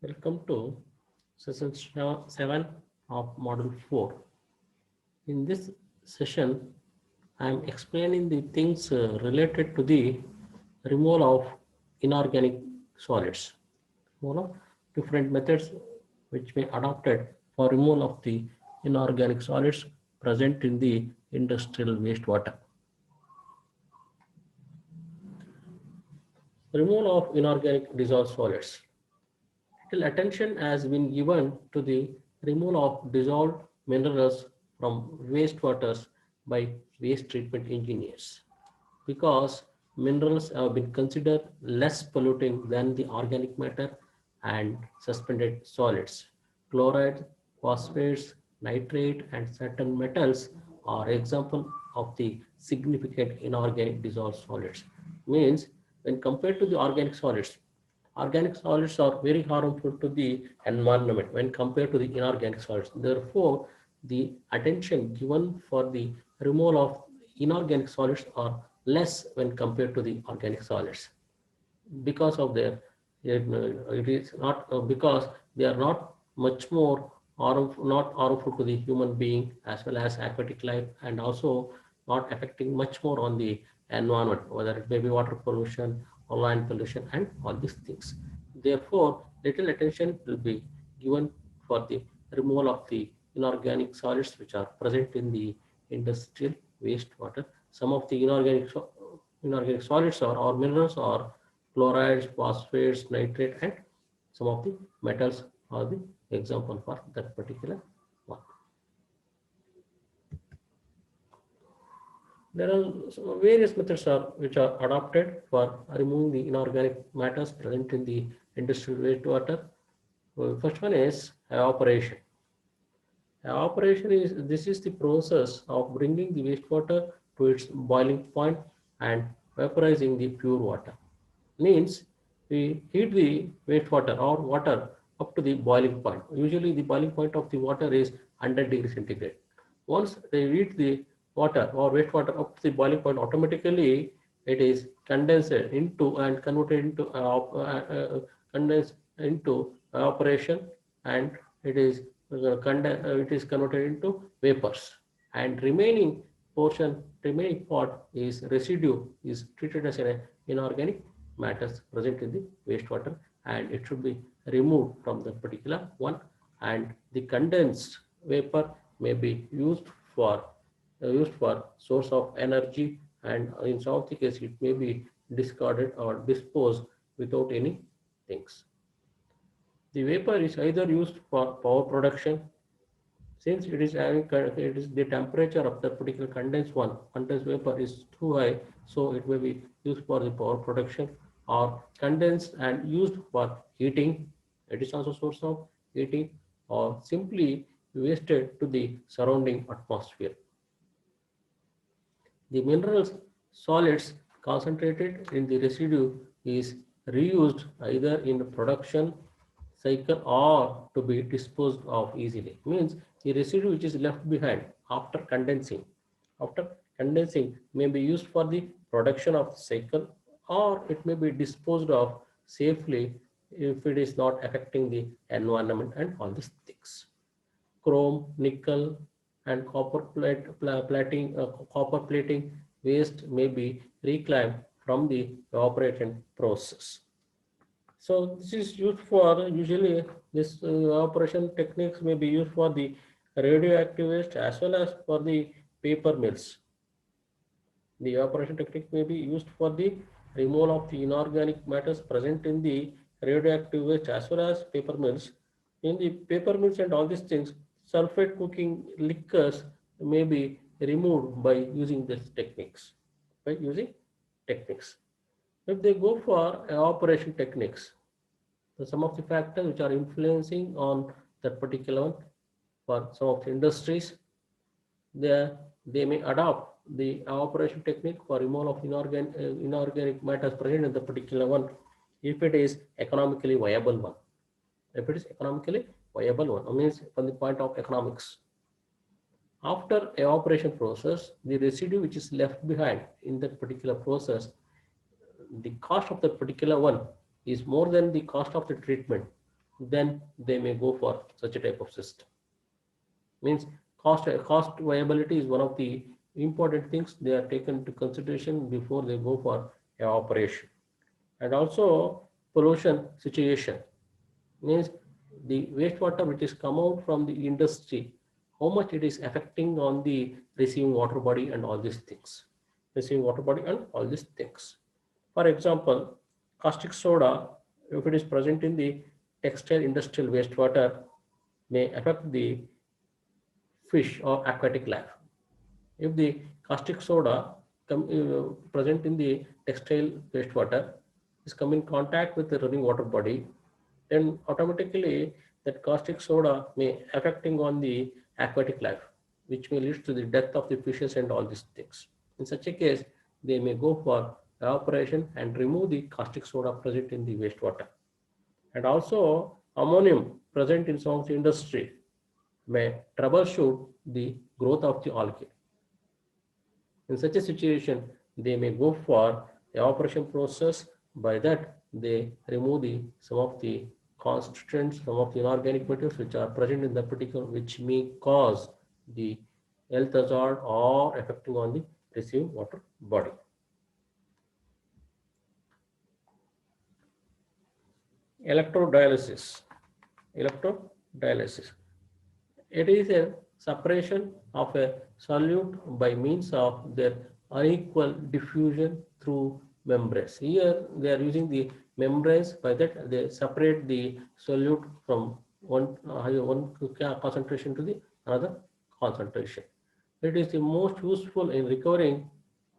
Welcome to session 7 of module 4. In this session, I am explaining the things related to the removal of inorganic solids. One of different methods which may adopted for removal of the inorganic solids present in the industrial wastewater. Removal of inorganic dissolved solids. Little attention has been given to the removal of dissolved minerals from wastewaters by waste treatment engineers because minerals have been considered less polluting than the organic matter and suspended solids. Chloride, phosphates, nitrate, and certain metals are example of the significant inorganic dissolved solids. Means when compared to the organic solids are very harmful to the environment when compared to the inorganic solids. Therefore, the attention given for the removal of inorganic solids are less when compared to the organic solids because of their it is not because they are not much more not harmful to the human being as well as aquatic life, and also not affecting much more on the environment, whether it may be water pollution or land pollution and all these things. Therefore, little attention will be given for the removal of the inorganic solids which are present in the industrial wastewater. Some of the inorganic solids or minerals are chlorides, phosphates, nitrate, and some of the metals are the example for that particular one. There are various methods which are adopted for removing the inorganic matters present in the industrial wastewater. First one is evaporation. Evaporation is the process of bringing the wastewater to its boiling point and vaporizing the pure water. Means we heat the wastewater or water up to the boiling point. Usually the boiling point of the water is 100 degrees centigrade. Once they heat the water or wastewater up to the boiling point, automatically it is condensed into and converted into condensed into evaporation, and it is it is converted into vapors, and remaining part is residue is treated as an inorganic matters present in the wastewater, and it should be removed from the particular one, and the condensed vapor may be used for source of energy, and in some of the case it may be discarded or disposed without any things. The vapor is either used for power production, since it is having it is the temperature of the particular condensed vapor is too high, so it may be used for the power production, or condensed and used for heating. It is also source of heating, or simply wasted to the surrounding atmosphere. The minerals solids concentrated in the residue is reused either in the production cycle or to be disposed of easily. Means the residue which is left behind after condensing may be used for the production of the cycle, or it may be disposed of safely if it is not affecting the environment and all these things. Chrome, nickel, and copper plating waste may be reclaimed from the evaporation process. So this is used for usually this evaporation techniques may be used for the radioactive waste as well as for the paper mills. The evaporation technique may be used for the removal of the inorganic matters present in the radioactive waste as well as paper mills. In the paper mills and all these things, sulfate cooking liquors may be removed by using these techniques. If they go for evaporation techniques, so some of the factors which are influencing on that particular one for some of the industries, they may adopt the evaporation technique for removal of inorganic matters present in the particular one if it is economically viable one. If it is economically viable one, means from the point of economics. After evaporation process, the residue which is left behind in that particular process, the cost of that particular one is more than the cost of the treatment. then they may go for such a type of system. Means cost viability is one of the important things they are taken into consideration before they go for a operation. And also pollution situation means the wastewater which is come out from the industry, how much it is affecting on the receiving water body and all these things. Receiving water body and all these things. For example, caustic soda, if it is present in the textile industrial wastewater, may affect the fish or aquatic life. If the caustic soda present in the textile wastewater is come in contact with the running water body, then automatically that caustic soda may affecting on the aquatic life, which may lead to the death of the fishes and all these things. In such a case, they may go for evaporation and remove the caustic soda present in the wastewater. And also ammonium present in some of the industry may troubleshoot the growth of the algae. In such a situation, they may go for evaporation process. By that, they remove some of the constituents, some of the inorganic materials which are present in the particular, which may cause the health hazard or affecting on the receiving water body. Electrodialysis. Electrodialysis. It is a separation of a solute by means of their unequal diffusion through membranes. Here they are using the membranes, by that they separate the solute from one concentration to the another concentration. It is the most useful in recovering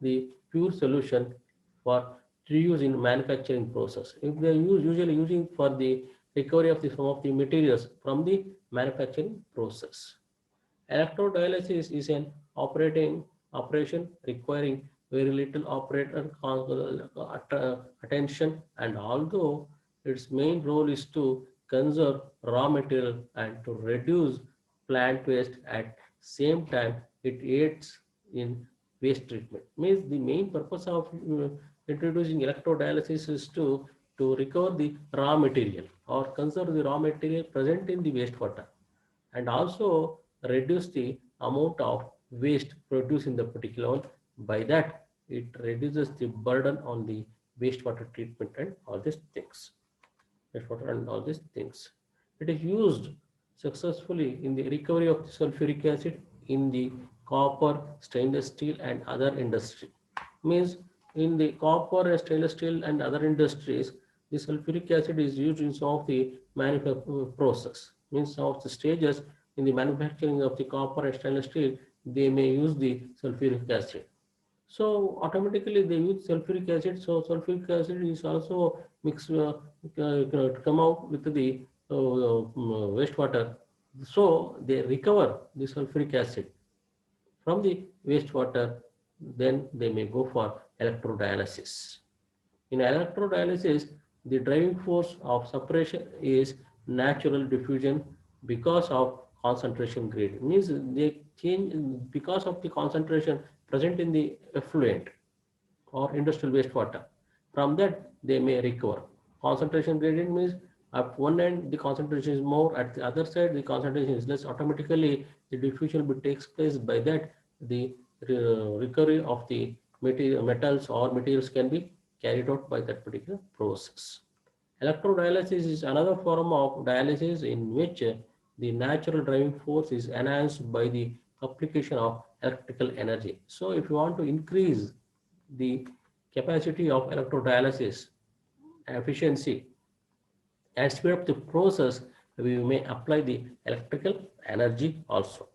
the pure solution for reuse in manufacturing process. If they are usually using for the recovery of some of the materials from the manufacturing process. Electrodialysis is an operation requiring very little operator attention, and although its main role is to conserve raw material and to reduce plant waste, at same time it aids in waste treatment. Means the main purpose of introducing electrodialysis is to recover the raw material or conserve the raw material present in the wastewater, and also reduce the amount of waste produced in the particular one. By that, it reduces the burden on the wastewater treatment and all these things. Wastewater and all these things. It is used successfully in the recovery of the sulfuric acid in the copper, stainless steel, and other industry. Means in the copper, stainless steel, and other industries, the sulfuric acid is used in some of the manufacturing process. Means some of the stages in the manufacturing of the copper and stainless steel, they may use the sulfuric acid. So automatically they use sulfuric acid. So sulfuric acid is also mixed come out with the wastewater. So they recover the sulfuric acid from the wastewater. Then they may go for electrodialysis. In electrodialysis, the driving force of separation is natural diffusion because of concentration gradient. Means they change because of the concentration present in the effluent or industrial wastewater. From that, they may recover. Concentration gradient means at one end the concentration is more, at the other side the concentration is less. Automatically, the diffusion takes place. By that, the recovery of the metals or materials can be carried out by that particular process. Electrodialysis is another form of dialysis in which the natural driving force is enhanced by the application of electrical energy. So if you want to increase the capacity of electrodialysis efficiency and speed up the process, we may apply the electrical energy also.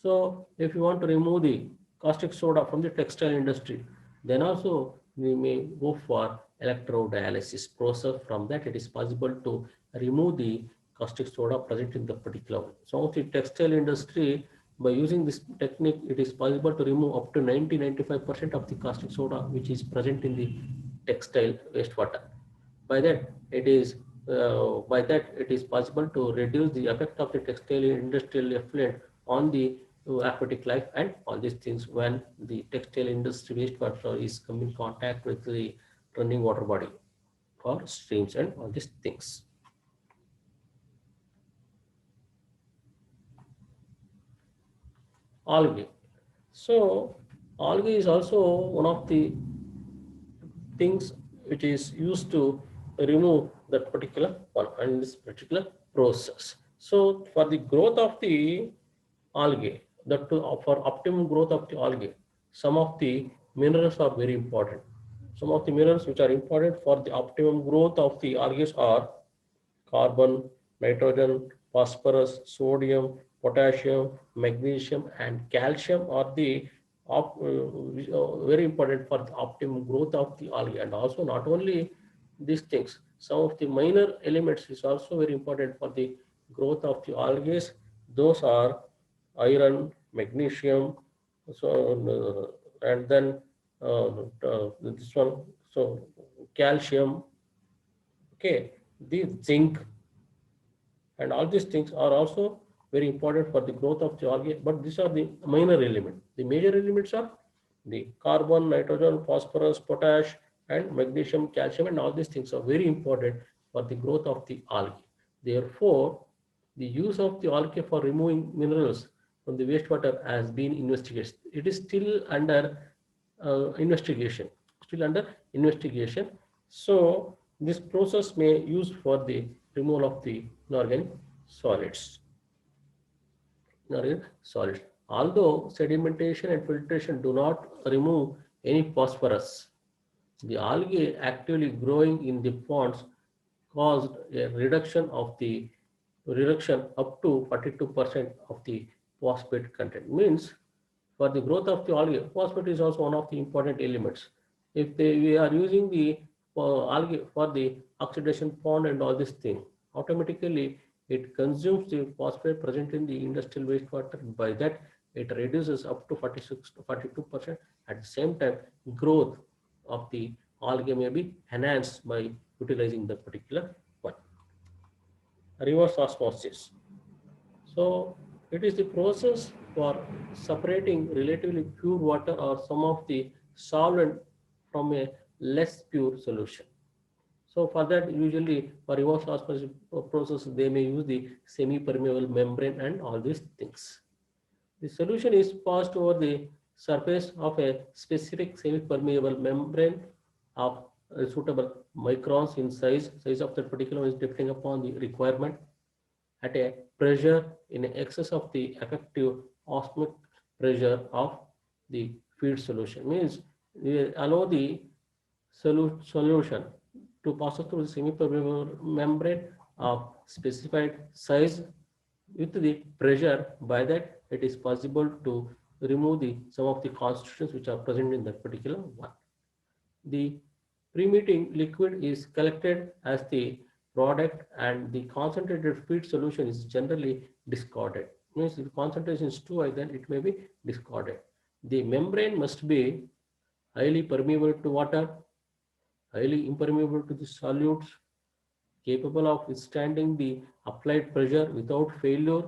So if you want to remove the caustic soda from the textile industry, then also we may go for electrodialysis process. From that, it is possible to remove the caustic soda present in the particular one. So the textile industry, by using this technique, it is possible to remove up to 90-95% of the caustic soda which is present in the textile wastewater. By that it is possible to reduce the effect of the textile industrial effluent on the aquatic life and all these things when the textile industry wastewater is come in contact with the running water body or streams and all these things. Algae. So algae is also one of the things which is used to remove that particular one and this particular process. So for the growth of the algae, for optimum growth of the algae, some of the minerals are very important. Some of the minerals which are important for the optimum growth of the algae are carbon, nitrogen, phosphorus, sodium, potassium, magnesium, and calcium are the which are very important for the optimum growth of the algae. And also not only these things, some of the minor elements is also very important for the growth of the algae. Those are iron, magnesium, so and then this one, so calcium, okay, the zinc, and all these things are also very important for the growth of the algae, but these are the minor elements. The major elements are the carbon, nitrogen, phosphorus, potash, and magnesium, calcium, and all these things are very important for the growth of the algae. Therefore, the use of the algae for removing minerals from the wastewater has been investigated. It is still under investigation, still under investigation. So this process may use for the removal of the inorganic solids. Inorganic solids. Although sedimentation and filtration do not remove any phosphorus, the algae actively growing in the ponds caused a reduction up to 42% of the phosphate content. Means for the growth of the algae, phosphate is also one of the important elements. If we are using the algae for the oxidation pond and all this thing, automatically it consumes the phosphate present in the industrial wastewater. By that, it reduces up to 46 to 42%. At the same time, growth of the algae may be enhanced by utilizing the particular one. Reverse osmosis. So it is the process for separating relatively pure water or some of the solvent from a less pure solution. So for that, usually for reverse osmosis process, they may use the semi-permeable membrane and all these things. The solution is passed over the surface of a specific semi-permeable membrane of suitable microns in size. Size of that particular one is depending upon the requirement at a pressure in excess of the effective osmotic pressure of the feed solution. Means we allow the solution to pass through the semi-permeable membrane of specified size with the pressure. By that, it is possible to remove some of the constituents which are present in that particular one. The pre-meeting liquid is collected as the product and the concentrated feed solution is generally discarded. Means if the concentration is too high, then it may be discarded. The membrane must be highly permeable to water, highly impermeable to the solutes, capable of withstanding the applied pressure without failure.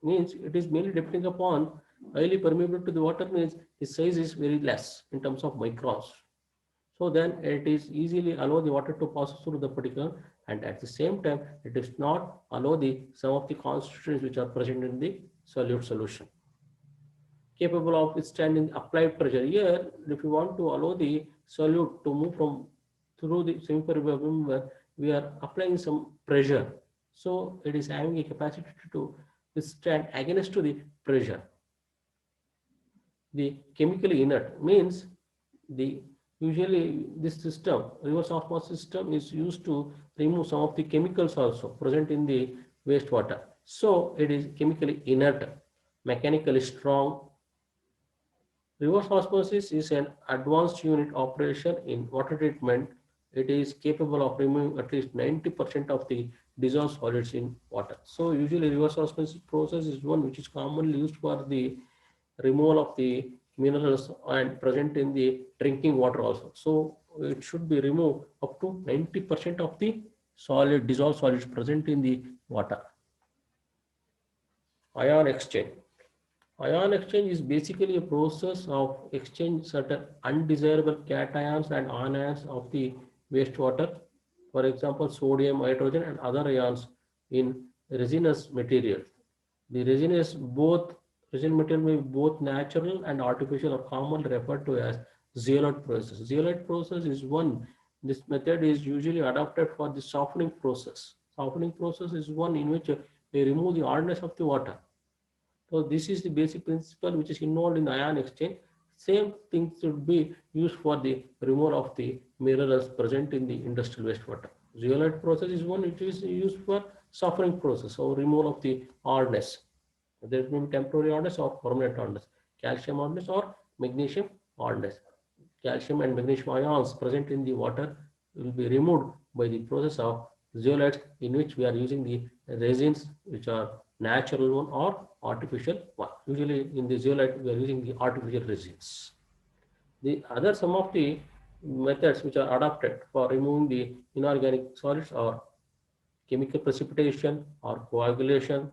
Means it is mainly depending upon highly permeable to the water, means the size is very less in terms of microns. So then it is easily allow the water to pass through the particular, and at the same time it does not allow the some of the constituents which are present in the solute solution. Capable of withstanding applied pressure. Here, if you want to allow the solute to move from through the semi-permeable membrane, we are applying some pressure. So it is having a capacity to withstand against to the pressure. The chemically inert means the usually this system, reverse osmosis system, is used to remove some of the chemicals also present in the wastewater. So it is chemically inert, mechanically strong. Reverse osmosis is an advanced unit operation in water treatment. It is capable of removing at least 90% of the dissolved solids in water. So usually reverse osmosis process is one which is commonly used for the removal of the minerals and present in the drinking water also. So it should be removed up to 90% of the dissolved solids present in the water. Ion exchange. Ion exchange is basically a process of exchange certain undesirable cations and anions of the wastewater. For example, sodium, hydrogen, and other ions in resinous materials. The resin is both Fissile material may be both natural and artificial or commonly referred to as zeolite process. Zeolite process is one. This method is usually adopted for the softening process. Softening process is one in which we remove the hardness of the water. So this is the basic principle which is involved in the ion exchange. Same thing should be used for the removal of the minerals present in the industrial wastewater. Zeolite process is one which is used for softening process or removal of the hardness. There may be temporary hardness or permanent hardness, calcium hardness or magnesium hardness. Calcium and magnesium ions present in the water will be removed by the process of zeolites, in which we are using the resins which are natural one or artificial one. Usually in the zeolite we are using the artificial resins. The other some of the methods which are adopted for removing the inorganic solids are chemical precipitation or coagulation.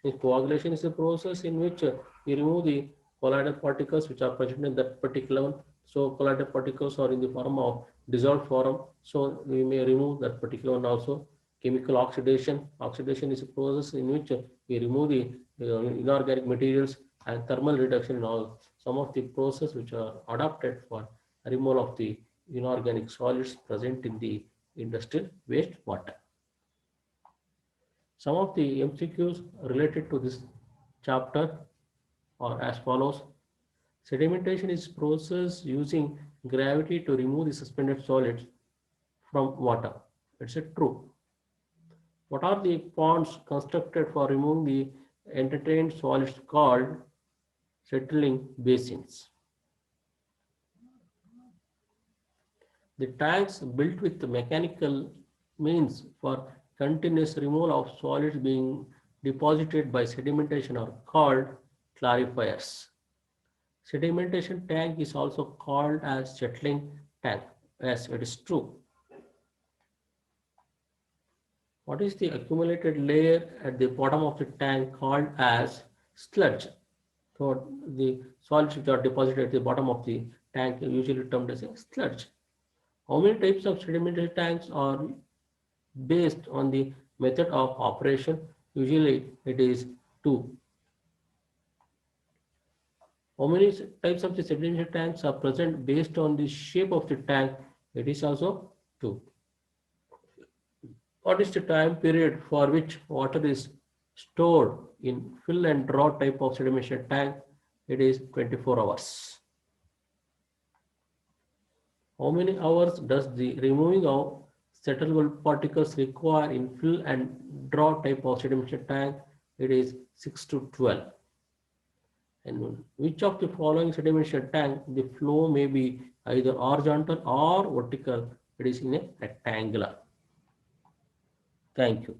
The coagulation is a process in which we remove the colloidal particles which are present in that particular one. So colloidal particles are in the form of dissolved form. So we may remove that particular one also. Chemical oxidation. Oxidation is a process in which we remove the inorganic materials, and thermal reduction in all some of the process which are adapted for removal of the inorganic solids present in the industrial waste water. Some of the MCQs related to this chapter are as follows. Sedimentation is process using gravity to remove the suspended solids from water. It's a true. What are the ponds constructed for removing the entertained solids called settling basins? The tanks built with the mechanical means for continuous removal of solids being deposited by sedimentation are called clarifiers. Sedimentation tank is also called as settling tank. Yes, it is true. What is the accumulated layer at the bottom of the tank called as sludge? So the solids which are deposited at the bottom of the tank are usually termed as a sludge. How many types of sedimentary tanks are based on the method of operation? Usually it is two. How many types of the sedimentary tanks are present based on the shape of the tank? It is also two. What is the time period for which water is stored in fill and draw type of sedimentation tank? It is 24 hours. How many hours does the removing of settleable particles require in fill and draw type of sedimentation tank? It is 6 to 12. And which of the following sedimentation tank the flow may be either horizontal or vertical? It is in a rectangular. Thank you.